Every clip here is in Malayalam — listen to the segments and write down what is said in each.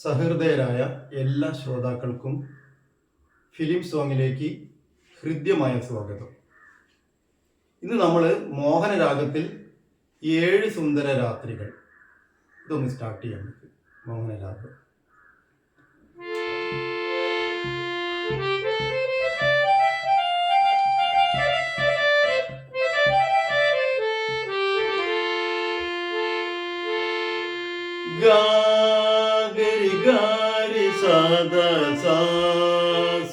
സഹൃദയരായ എല്ലാ ശ്രോതാക്കൾക്കും ഫിലിം സോങ്ങിലേക്ക് ഹൃദ്യമായ സ്വാഗതം. ഇന്ന് നമ്മൾ മോഹനരാഗത്തിൽ 7 സുന്ദര രാത്രികൾ ഇതൊന്ന് സ്റ്റാർട്ട് ചെയ്യാൻ പറ്റും. മോഹനരാഗം ഗാഗരി ഗാരി സദ സാ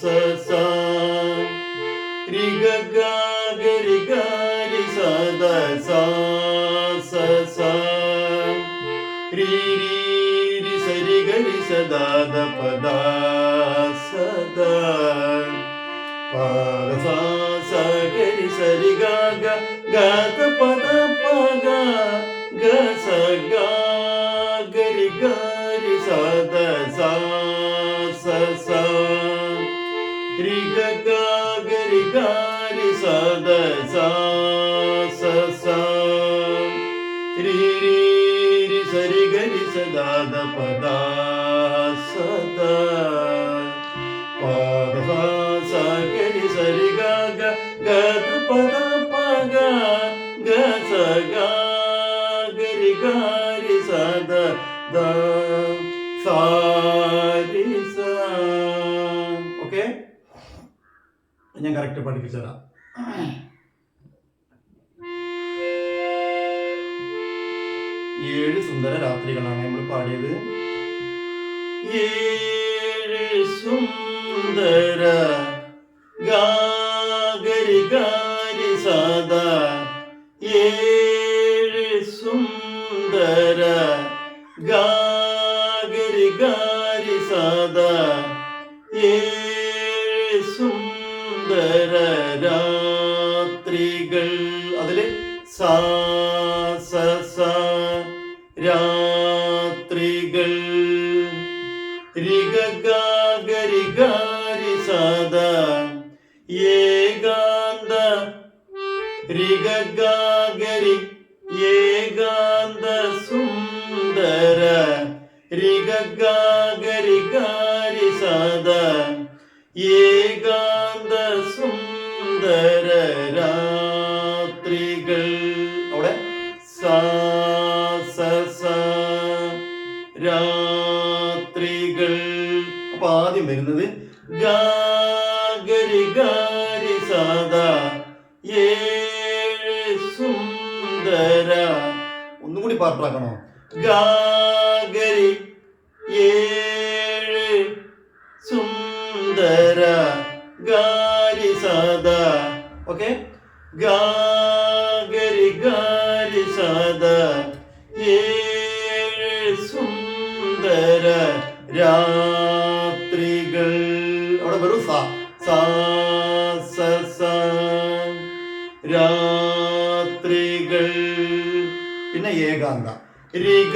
സ സ രി ഗ ഗാഗരി ഗാരി സദ സാ സ സ രി രി രി സരി ഗരി സദാ ദ പദ സദ പ സ സ ഗരി സരി ഗ ഗ ഗ ത പദ പ ഗ ഗ സ ഗ ഗരി ഗരി സദ സാ സ സ രി ഗ ഗ ഗരി ഗരി സദ സാ സ സ രി രി രി സരി ഗരി സദാ ദ പദ സദ പ സ സ ഗരി സരി ഗ ഗ ഗ ത പദ പ ഗ ഗ സ ഗ ഗരി ഗരി സദ ദ സാ രി സ. ഓക്കെ, ഞാൻ കറക്റ്റ് പഠിപ്പിച്ചതാ. ഏഴ് സുന്ദര രാത്രികളാണ് നമ്മൾ പാടിയത്. ഏഴ് സുന്ദര ഗാഗരി ഗാരി സദ ഏഴ് സുന്ദര ഗാഗരി ഗാരി സദ ഏഴ് സുന്ദര രാത്രികൾ. അതില് സാ സ സ രാത്രികൾ. രി ഗ ഗരി ഗരി സദ ഏകാന്ത. രി ഗ ഗരി ഏകാന്ത സുന്ദര. രി ഗ ഗരി ഗരി സദ ഏകാന്ത സുന്ദര രാത്രികൾ. അവിടെ സാ സ സ രാത്രികൾ. അപ്പൊ ആദ്യം വരുന്നത് ഗാഗരി ഗരി സദ ഏഴ് സുന്ദര. ഒന്നും കൂടി പാട്ടാക്കണോ? ഗാഗരി ഏഴ് സുന്ദര ഗാരി സദ. ഓക്കെ, ഗാഗരി ഗരി സദ ഏഴ് സുന്ദര രാത്രികൾ. അവിടെ വെറും സാ സാ സ സ രാത്രികൾ. പിന്നെ ഏകാന്ത. രി ഗ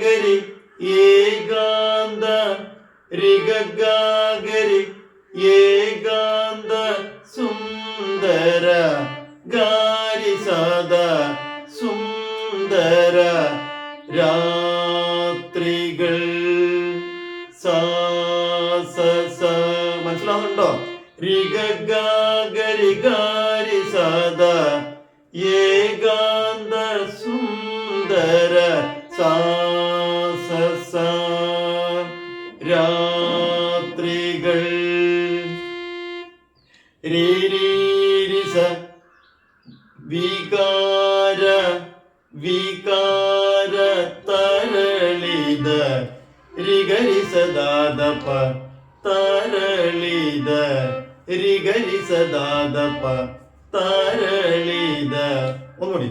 ഗരി ഏകാന്ത. രി ഗ ഗരി ഏകാന്ത സുന്ദര ഗാരി സദ സുന്ദര രാത്രികൾ. സാ സ സ മനസ്സിലാവുന്നുണ്ടോ? രി ഗ ഗരി ഗരി സദ ഏകാന്ത സുന്ദര സാ സ സ രാത്രികൾ. രി രി രി സ വികാര വികാര തരളിത. രി ഗരി സദാ ദ പ തരളിത. രി ഗരി സദാ ദ പ തരളിത. ഒന്നുകൂടി.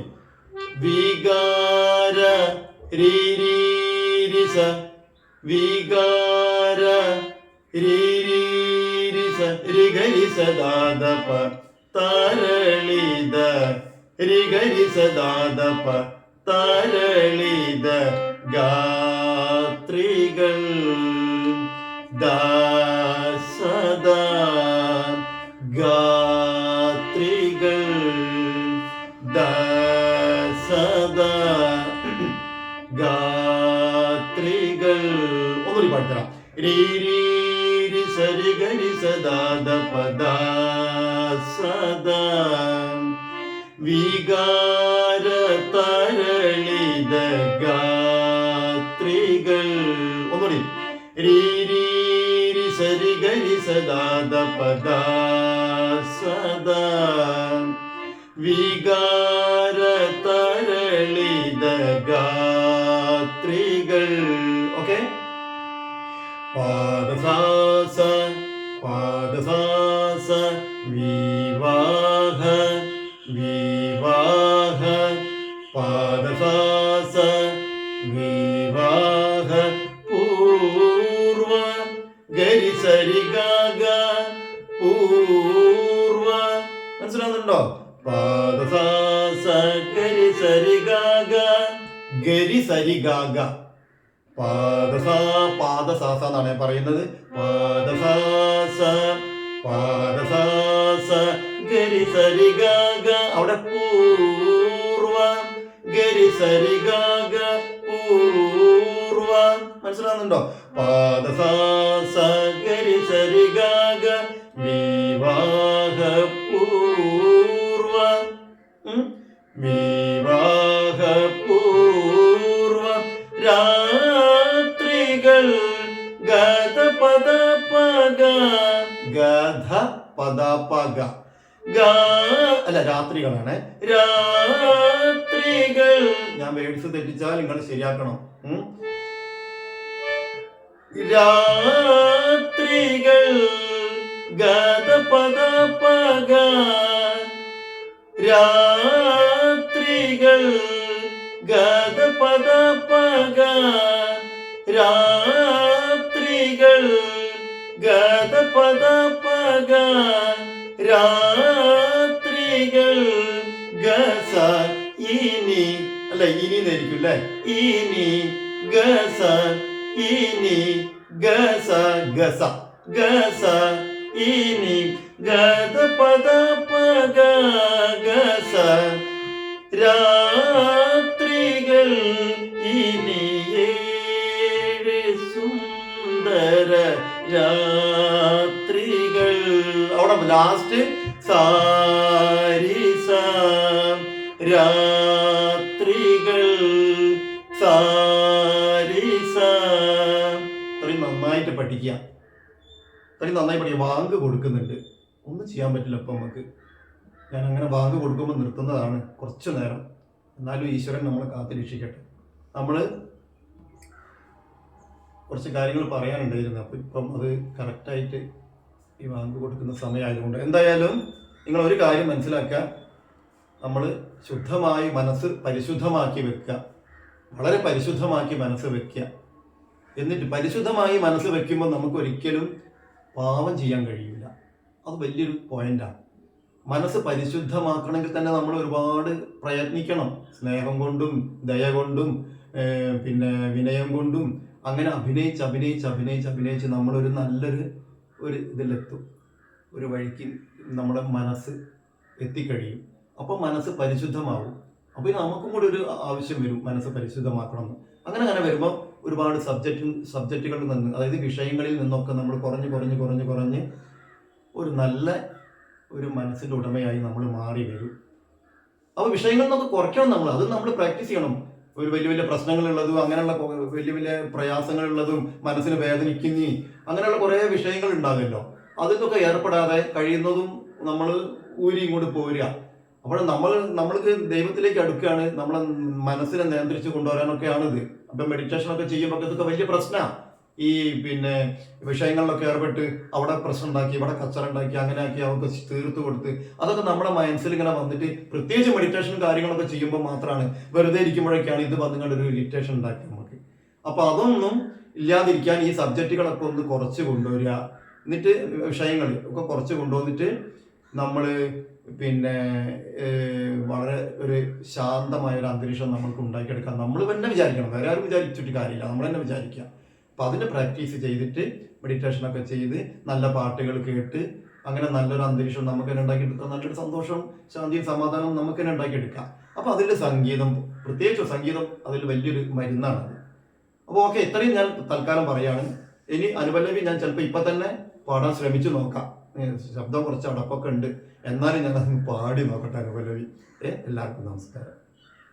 വികാര രി രി രി സ വികാര രി രി രി സ രി ഗരി സദാ ദ പ തരളിത. രി ഗരി സദാ ദ പ തരളിത ഗാത്രികൾ. The Sada ഗാത്രികൾ. ദ സദ ഗാത്രികൾ. ഒന്നുകൂടി പാടിത്തരാം. രീ രീ രി സരി ഗരി സദാ പദ സദാ വികാര തരളിത ഗാത്രികൾ. ഒന്നുകൂടി. രീ രീ രി സരി ഗരി സദാ പദ സദാ വികാര തരളിത ഗാത്രികൾ. ഓക്കെ. പാദസാസ പാദസാസ വിവാഹ വിവാഹ പാദസാസ വിവാഹ പൂർവ ഗരി സരി ഗാഗ പൂർവ. മനസ്സിലാവുന്നുണ്ടോ? പാദസാസ ഗരി സരി ഗാഗ ഗരി സരി ഗാഗ പാദസാസ എന്നാണ് പറയുന്നത്. പാദസാസ പാദസാസ ഗരി സരി ഗാഗ അവിടെ പൂർവ ഗരി സരി ഗാഗ പൂർവ. മനസ്സിലാവുന്നുണ്ടോ? പാദസാസ ഗരി സരി ഗാഗ വിവാഹ പൂർവ വിവാഹ പൂർവ രാത്രികൾ ഗധ പദ പഗ ഗധ പദ പഗ അല്ല രാത്രികളാണ്. രാത്രികൾ ഞാൻ വേർഡ്സ് തെറ്റിച്ചാൽ നിങ്ങൾ ശരിയാക്കണം. രാത്രികൾ ഗധ പദ പഗ രാത്രികൾ ഗധ പദ പഗ രാത്രികൾ ഗധ പദ പഗ രാത്രികൾ ഗസ ഇനി അല്ല ഇനി എന്നായിരിക്കും അല്ലേ. ഇനി ഗസ ഇനി ഗസ ഗസ ഗസ ഇനി ഗധ പദ പഗ ഗസ രാത്രികൾ ഇനി ഏഴ് സുന്ദര രാത്രികൾ. അവിടെ ലാസ്റ്റ് സാരിസ രാത്രികൾ സാരിസ. ഇത്രയും നന്നായിട്ട് പഠിക്കുക. ഇത്രയും നന്നായി പഠിക്കുക. വാങ്ക് കൊടുക്കുന്നുണ്ട്, ഒന്നും ചെയ്യാൻ പറ്റില്ല ഇപ്പം നമുക്ക്. ഞാൻ അങ്ങനെ വാങ്ക് കൊടുക്കുമ്പോൾ നിർത്തുന്നതാണ് കുറച്ച് നേരം. എന്നാലും ഈശ്വരൻ നമ്മളെ കാത്തിരക്ഷിക്കട്ടെ. നമ്മൾ കുറച്ച് കാര്യങ്ങൾ പറയാനുണ്ടായിരുന്നു. അപ്പം ഇപ്പം അത് കറക്റ്റായിട്ട് ഈ വാങ്ക് കൊടുക്കുന്ന സമയമായതുകൊണ്ട് എന്തായാലും നിങ്ങൾ ഒരു കാര്യം മനസ്സിലാക്കുക. നമ്മൾ ശുദ്ധമായി മനസ്സ് പരിശുദ്ധമാക്കി വെക്കുക. വളരെ പരിശുദ്ധമാക്കി മനസ്സ് വെക്കുക. എന്നിട്ട് പരിശുദ്ധമായി മനസ്സ് വെക്കുമ്പോൾ നമുക്ക് ഒരിക്കലും പാപം ചെയ്യാൻ കഴിയില്ല. അത് വലിയൊരു പോയിന്റാണ്. മനസ്സ് പരിശുദ്ധമാക്കണമെങ്കിൽ തന്നെ നമ്മൾ ഒരുപാട് പ്രയത്നിക്കണം. സ്നേഹം കൊണ്ടും ദയ കൊണ്ടും പിന്നെ വിനയം കൊണ്ടും അങ്ങനെ അഭിനയിച്ച് നമ്മളൊരു നല്ലൊരു ഇതിലെത്തും. ഒരു വഴിക്ക് നമ്മുടെ മനസ്സ് എത്തിക്കഴിയും. അപ്പോൾ മനസ്സ് പരിശുദ്ധമാവും. അപ്പോൾ നമുക്കും കൂടി ഒരു ആവശ്യം വരും മനസ്സ് പരിശുദ്ധമാക്കണമെന്ന്. അങ്ങനെ വരുമ്പോൾ ഒരുപാട് സബ്ജക്റ്റുകളിൽ നിന്ന്, അതായത് വിഷയങ്ങളിൽ നിന്നൊക്കെ നമ്മൾ കുറഞ്ഞ് ഒരു നല്ല ഒരു മനസ്സിൻ്റെ ഉടമയായി നമ്മൾ മാറി വരും. അപ്പോൾ വിഷയങ്ങളിൽ നിന്നൊക്കെ കുറയ്ക്കണം നമ്മൾ. അത് നമ്മൾ പ്രാക്ടീസ് ചെയ്യണം. ഒരു വലിയ പ്രശ്നങ്ങളുള്ളതും അങ്ങനെയുള്ള വലിയ പ്രയാസങ്ങളുള്ളതും മനസ്സിന് വേദനിക്കുന്നി അങ്ങനെയുള്ള കുറേ വിഷയങ്ങൾ ഉണ്ടാകുമല്ലോ. അതിലൊക്കെ ഏർപ്പെടാതെ കഴിയുന്നതും നമ്മൾ ഇങ്ങോട്ട് പോരുക. അപ്പോൾ നമ്മൾക്ക് ദൈവത്തിലേക്ക് അടുക്കുകയാണ്. നമ്മളെ മനസ്സിനെ നിയന്ത്രിച്ച് കൊണ്ടുവരാനൊക്കെയാണിത്. അപ്പം മെഡിറ്റേഷനൊക്കെ ചെയ്യുമ്പോൾ ഇതൊക്കെ വലിയ പ്രശ്നമാണ്. ഈ പിന്നെ വിഷയങ്ങളിലൊക്കെ ഏർപ്പെട്ട് അവിടെ പ്രശ്നം ഉണ്ടാക്കി, ഇവിടെ കച്ചറ ഉണ്ടാക്കി, അങ്ങനെ ആക്കി അവർക്ക് തീർത്ത് കൊടുത്ത് അതൊക്കെ നമ്മുടെ മനസ്സിൽ ഇങ്ങനെ വന്നിട്ട്, പ്രത്യേകിച്ച് മെഡിറ്റേഷൻ കാര്യങ്ങളൊക്കെ ചെയ്യുമ്പോൾ മാത്രമാണ്, വെറുതെ ഇരിക്കുമ്പോഴൊക്കെയാണ് ഇത് വന്നുകൊണ്ടൊരു ഇറിറ്റേഷൻ ഉണ്ടാക്കി നമുക്ക്. അപ്പോൾ അതൊന്നും ഇല്ലാതിരിക്കാൻ ഈ സബ്ജക്റ്റുകളൊക്കെ ഒന്ന് കുറച്ച് കൊണ്ടുവരിക. എന്നിട്ട് വിഷയങ്ങൾ ഒക്കെ കുറച്ച് കൊണ്ടുവന്നിട്ട് നമ്മൾ പിന്നെ വളരെ ഒരു ശാന്തമായ ഒരു അന്തരീക്ഷം നമ്മൾക്ക് ഉണ്ടാക്കിയെടുക്കാം. നമ്മൾ തന്നെ വിചാരിക്കണം, വേറെ ആരും വിചാരിച്ചിട്ട് കാര്യമില്ല, നമ്മൾ തന്നെ വിചാരിക്കുക. അപ്പോൾ അതിന് പ്രാക്ടീസ് ചെയ്തിട്ട് മെഡിറ്റേഷനൊക്കെ ചെയ്ത് നല്ല പാട്ടുകൾ കേട്ട് അങ്ങനെ നല്ലൊരു അന്തരീക്ഷം നമുക്ക് തന്നെ ഉണ്ടാക്കിയെടുക്കാം. നല്ലൊരു സന്തോഷവും ശാന്തിയും സമാധാനവും നമുക്ക് തന്നെ ഉണ്ടാക്കിയെടുക്കാം. അപ്പോൾ അതിൽ സംഗീതം, പ്രത്യേകിച്ച് സംഗീതം അതിൽ വലിയൊരു മരുന്നാണ്. അപ്പോൾ ഓക്കെ, ഇത്രയും ഞാൻ തൽക്കാലം പറയാണ്. ഇനി അനുപല്ലവി ഞാൻ ചിലപ്പോൾ ഇപ്പം തന്നെ പാടാൻ ശ്രമിച്ചു നോക്കാം. ശബ്ദം കുറച്ച് അടപ്പൊക്കെ ഉണ്ട്, എന്നാലും ഞാൻ അത് പാടി നോക്കട്ടെ അനുപല്ലവി. എല്ലാവർക്കും നമസ്കാരം.